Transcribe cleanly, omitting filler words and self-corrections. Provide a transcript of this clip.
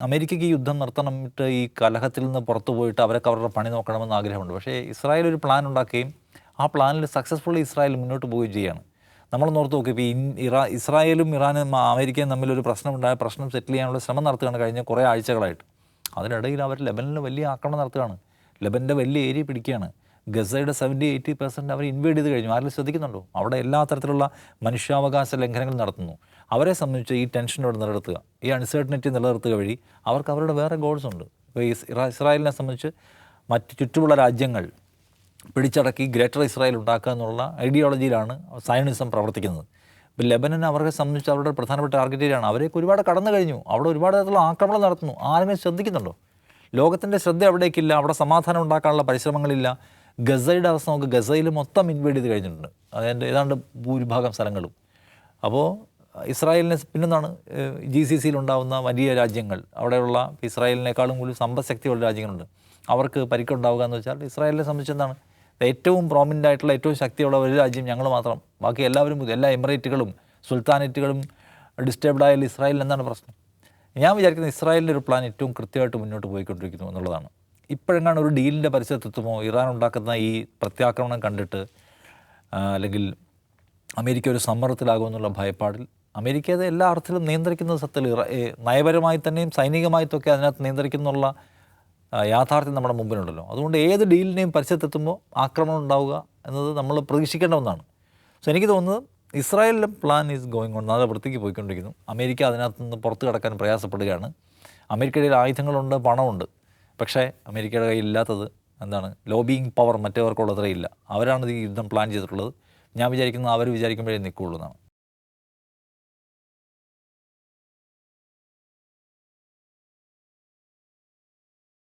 അമേരിക്കയ്ക്ക് ഈ യുദ്ധം നിർത്തണമിട്ട് ഈ കലഹത്തിൽ നിന്ന് പുറത്തു പോയിട്ട് അവരൊക്കെ അവരുടെ പണി നോക്കണമെന്ന് ആഗ്രഹമുണ്ട്. പക്ഷേ ഇസ്രായേൽ ഒരു പ്ലാൻ ഉണ്ടാക്കുകയും ആ പ്ലാനിൽ സക്സസ്ഫുള്ളി ഇസ്രായേൽ മുന്നോട്ട് പോവുകയും ചെയ്യുകയാണ്. നമ്മളൊന്ന് ഓർത്ത് നോക്ക്, ഇപ്പോൾ ഇസ്രായേലും ഇറാനും അമേരിക്കയും തമ്മിലൊരു പ്രശ്നമുണ്ടായ പ്രശ്നം സെറ്റിൽ ചെയ്യാനുള്ള ശ്രമം നടത്തുകയാണ് കഴിഞ്ഞ കുറേ ആഴ്ചകളായിട്ട്. അതിനിടയിൽ അവർ ലെബനിൽ വലിയ ആക്രമണം നടത്തുകയാണ്. ലെബൻ്റെ വലിയ ഏരിയ പിടിക്കുകയാണ്. ഗസയുടെ 70-80% അവർ ഇൻവേഡ് ചെയ്ത് കഴിഞ്ഞു. ആരെങ്കിലും ശ്രദ്ധിക്കുന്നുണ്ടോ? അവിടെ എല്ലാ തരത്തിലുള്ള മനുഷ്യാവകാശ ലംഘനങ്ങൾ നടത്തുന്നു. അവരെ സംബന്ധിച്ച് ഈ ടെൻഷനോട് നിലനിർത്തുക, ഈ അൺസർട്ടനിറ്റി നിലനിർത്തുക വഴി അവർക്ക് അവരുടെ വേറെ ഗോൾസ് ഉണ്ട്. ഇപ്പോൾ ഇസ്രായേലിനെ സംബന്ധിച്ച് മറ്റ് ചുറ്റുമുള്ള രാജ്യങ്ങൾ പിടിച്ചടക്കി ഗ്രേറ്റർ ഇസ്രായേൽ ഉണ്ടാക്കുക എന്നുള്ള ഐഡിയോളജിയിലാണ് സയണിസം പ്രവർത്തിക്കുന്നത്. ഇപ്പോൾ ലെബനൻ അവരെ സംബന്ധിച്ച് അവരുടെ പ്രധാനപ്പെട്ട ടാർഗറ്റ് ഏരിയയാണ്. അവരേക്ക് ഒരുപാട് കടന്നു കഴിഞ്ഞു. അവിടെ ഒരുപാട് തരത്തിലുള്ള ആക്രമണം നടത്തുന്നു. ആരെങ്കിലും ശ്രദ്ധിക്കുന്നുണ്ടോ? ലോകത്തിൻ്റെ ശ്രദ്ധ അവിടേക്കില്ല. അവിടെ സമാധാനം ഉണ്ടാക്കാനുള്ള പരിശ്രമങ്ങളില്ല. ഗസയുടെ അവസ്ഥ നോക്ക്, ഗസയിൽ മൊത്തം ഇൻവേഡ് ചെയ്ത് കഴിഞ്ഞിട്ടുണ്ട്. അതിൻ്റെ ഏതാണ്ട് ഭൂരിഭാഗം സ്ഥലങ്ങളും. അപ്പോൾ ഇസ്രായേലിനെ പിന്നെന്താണ് GCC ഉണ്ടാകുന്ന വലിയ രാജ്യങ്ങൾ, അവിടെയുള്ള ഇസ്രായേലിനേക്കാളും കൂടുതൽ സമ്പദ്ശക്തിയുള്ള രാജ്യങ്ങളുണ്ട്. അവർക്ക് പരിക്കുണ്ടാവുക എന്ന് വെച്ചാൽ ഇസ്രായേലിനെ സംബന്ധിച്ച് എന്താണ് ഏറ്റവും പ്രോമിനൻ്റ് ആയിട്ടുള്ള ഏറ്റവും ശക്തിയുള്ള ഒരു രാജ്യം ഞങ്ങൾ മാത്രം, ബാക്കി എല്ലാവരും എല്ലാ എമിറേറ്റുകളും സുൽത്താനേറ്റുകളും ഡിസ്റ്റർബ്ഡ് ആയാൽ ഇസ്രായേലിന് എന്താണ് പ്രശ്നം? ഞാൻ വിചാരിക്കുന്നത് ഇസ്രായേലിൻ്റെ ഒരു പ്ലാൻ ഏറ്റവും കൃത്യമായിട്ട് മുന്നോട്ട് പോയിക്കൊണ്ടിരിക്കുന്നു എന്നുള്ളതാണ്. ഇപ്പോഴെങ്ങാണ് ഒരു ഡീലിൻ്റെ പരിസരത്തെത്തുമോ ഇറാൻ ഉണ്ടാക്കുന്ന ഈ പ്രത്യാക്രമണം കണ്ടിട്ട് അല്ലെങ്കിൽ അമേരിക്ക ഒരു സമ്മർദ്ദത്തിലാകുമെന്നുള്ള ഭയപ്പാടിൽ അമേരിക്ക അത് എല്ലാ അർത്ഥത്തിലും നിയന്ത്രിക്കുന്നത് സത്യത്തിൽ നയപരമായി തന്നെയും സൈനികമായിട്ടൊക്കെ അതിനകത്ത് നിയന്ത്രിക്കുന്നുള്ള യാഥാർത്ഥ്യം നമ്മുടെ മുമ്പിലുണ്ടല്ലോ. അതുകൊണ്ട് ഏത് ഡീലിനെയും പരിസരത്തെത്തുമ്പോൾ ആക്രമണം ഉണ്ടാവുക എന്നത് നമ്മൾ പ്രതീക്ഷിക്കേണ്ട ഒന്നാണ്. സോ എനിക്ക് തോന്നുന്നത് ഇസ്രായേലിൻ്റെ പ്ലാൻ ഈസ് ഗോയിങ് ഓൺ, നല്ല വൃത്തിക്ക് പോയിക്കൊണ്ടിരിക്കുന്നു. അമേരിക്ക അതിനകത്ത് നിന്ന് പുറത്ത് കടക്കാൻ പ്രയാസപ്പെടുകയാണ്. അമേരിക്കയുടെ ആയുധങ്ങളുണ്ട്, പണമുണ്ട്. പക്ഷേ അമേരിക്കയുടെ കയ്യിൽ ഇല്ലാത്തത് എന്താണ്? ലോബിയിങ് പവർ മറ്റവർക്കുള്ളത്രേ ഇല്ല. അവരാണ് ഈ യുദ്ധം പ്ലാൻ ചെയ്തിട്ടുള്ളത്. ഞാൻ വിചാരിക്കുന്നത് അവർ വിചാരിക്കുമ്പോഴേ നിൽക്കുകയുള്ളൂ എന്നാണ്.